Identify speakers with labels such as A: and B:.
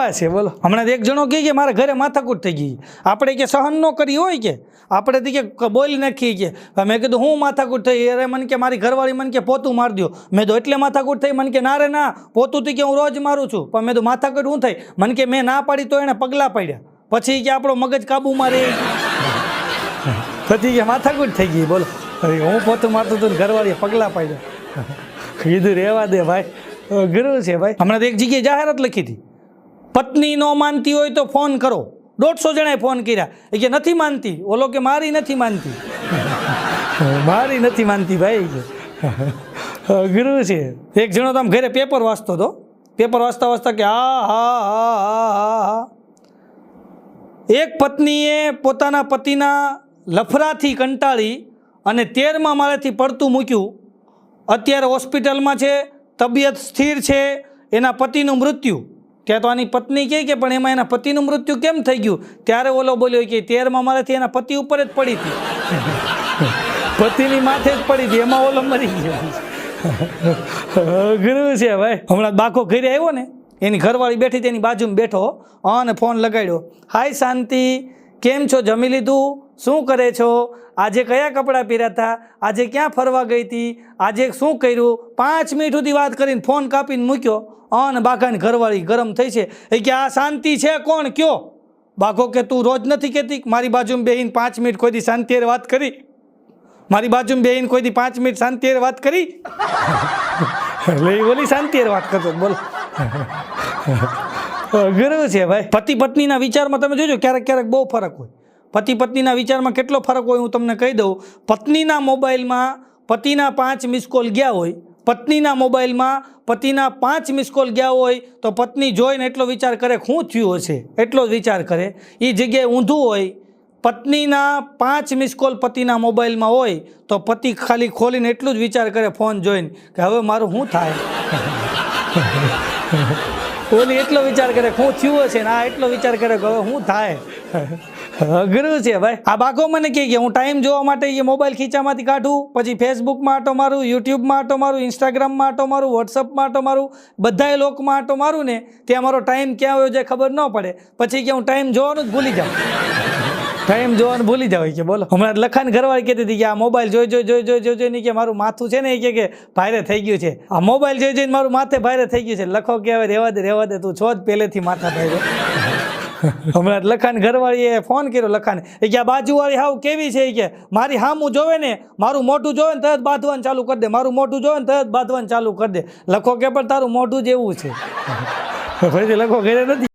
A: છે બોલો હમણાં એક જણો કે મારા ઘરે માથાકૂટ થઈ ગઈ આપણે કે સહન ન કરી હોય કે આપણે કે બોલી નાખીએ કે મેં કીધું હું માથાકૂટ થઈ અરે મને કે મારી ઘરવાળી મને કે પોતું મારી દો મેં તો એટલે માથાકૂટ થઈ મને કે ના રે ના પોતું થી કે હું રોજ મારું છું પણ મેં તો માથાકૂટ હું થઈ મને કે મેં ના પાડી તો એને પગલાં પાડ્યા પછી કે આપણો મગજ કાબુમાં રહે પછી કે માથાકૂટ થઈ ગઈ બોલો હું પોતું મારતું હતું ઘરવાળીએ પગલાં પાડ્યા કીધું રહેવા દે ભાઈ ગુરુ છે ભાઈ હમણાં એક જગ્યાએ જાહેરાત લખી હતી પત્ની ન માનતી હોય તો ફોન કરો 150 જણાએ ફોન કર્યા કે નથી માનતી ઓલો કે મારી નથી માનતી મારી નથી માનતી ભાઈ ગુરુ છે એક જણો તો આમ ઘરે પેપર વાંચતો હતો પેપર વાંચતા વાંચતા કે હા એક પત્નીએ પોતાના પતિના લફરાથી કંટાળી અને 13મા માળેથી પડતું મૂક્યું અત્યારે હોસ્પિટલમાં છે તબિયત સ્થિર છે એના પતિનું મૃત્યુ ત્યાં તો આની પત્ની કહે કે પણ એમાં એના પતિનું મૃત્યુ કેમ થઈ ગયું ત્યારે ઓલો બોલ્યો કે 13મા માળેથી એના પતિ ઉપર જ પડી હતી પતિની માથે જ પડી હતી એમાં ઓલો મરી ગયો ગુરુ છે ભાઈ હમણાં બાકો ઘરે આવ્યો ને એની ઘરવાળી બેઠી તેની બાજુમાં બેઠો અને ફોન લગાડ્યો હાય શાંતિ કેમ છો જમી લીધું શું કરે છો આજે કયા કપડાં પહેર્યા હતા આજે ક્યાં ફરવા ગઈ હતી આજે શું કર્યું 5 મિનિટ સુધી વાત કરીને ફોન કાપીને મૂક્યો અને બાકાની ઘરવાળી ગરમ થઈ છે એ કે આ શાંતિ છે કોણ કયો બાકો કે તું રોજ નથી કહેતી મારી બાજુમાં બેહીને 5 મિનિટ કોઈ દી શાંતિએ વાત કરી મારી બાજુમાં બેહીને કોઈ દી 5 મિનિટ શાંતિએ વાત કરી એટલે એ બોલી શાંતિએ વાત કરતો બોલ ગુરુ છે ભાઈ પતિ પત્નીના વિચારમાં તમે જોજો ક્યારેક ક્યારેક બહુ ફરક હોય પતિ પત્નીના વિચારમાં કેટલો ફરક હોય હું તમને કહી દઉં પત્નીના મોબાઈલમાં પતિના 5 મિસ કોલ ગયા હોય પત્નીના મોબાઈલમાં પતિના 5 મિસ કોલ ગયા હોય તો પત્ની જોઈને એટલો વિચાર કરે શું થયું હશે એટલો જ વિચાર કરે એ જગ્યાએ ઊંધું હોય પત્નીના 5 મિસ કોલ પતિના મોબાઈલમાં હોય તો પતિ ખાલી ખોલીને એટલું જ વિચાર કરે ફોન જોઈને કે હવે મારું શું થાય ઓલી એટલો વિચાર કરે શું થયું હશે ને આ એટલો વિચાર કરે કે હવે શું થાય અઘરું છે ભાઈ આ બાકો મને કહે કે હું ટાઈમ જોવા માટે એ મોબાઈલ ખીચામાંથી કાઢું પછી ફેસબુકમાં આટો મારું યુટ્યુબમાં આટો મારું ઇન્સ્ટાગ્રામમાં આટો મારું વોટ્સઅપમાં આટો મારું બધાય લોકમાં આટો મારું ને ત્યાં મારો ટાઈમ ક્યાં આવ્યો જાય ખબર ન પડે પછી કે હું ટાઈમ જોવાનું જ ભૂલી જાઉં ટાઈમ જોવાનું ભૂલી જાવ કે બોલો હમણાં લખાણ ઘરવાળી કહેતી હતી કે આ મોબાઈલ જોઈ કે મારું માથું છે ને એ કે ભારે થઈ ગયું છે આ મોબાઈલ જોઈને મારું માથે ભારે થઈ ગયું છે લખો કે હવે રહેવા દે તું છો જ પહેલેથી માથા ભાઈ હમણાં લખાણ ઘરવાળીએ ફોન કર્યો લખાણ એ કે આ બાજુવાળી હાવ કેવી છે એ કે મારી હામું જોવે ને મારું મોઢું જોવે ને તરત બાંધવાનું ચાલુ કરી દે મારું મોઢું જોવે ને તરત બાંધવાનું ચાલુ કરી દે લખો કે પણ તારું મોઢું જ એવું છે પછી લખો ઘરે નથી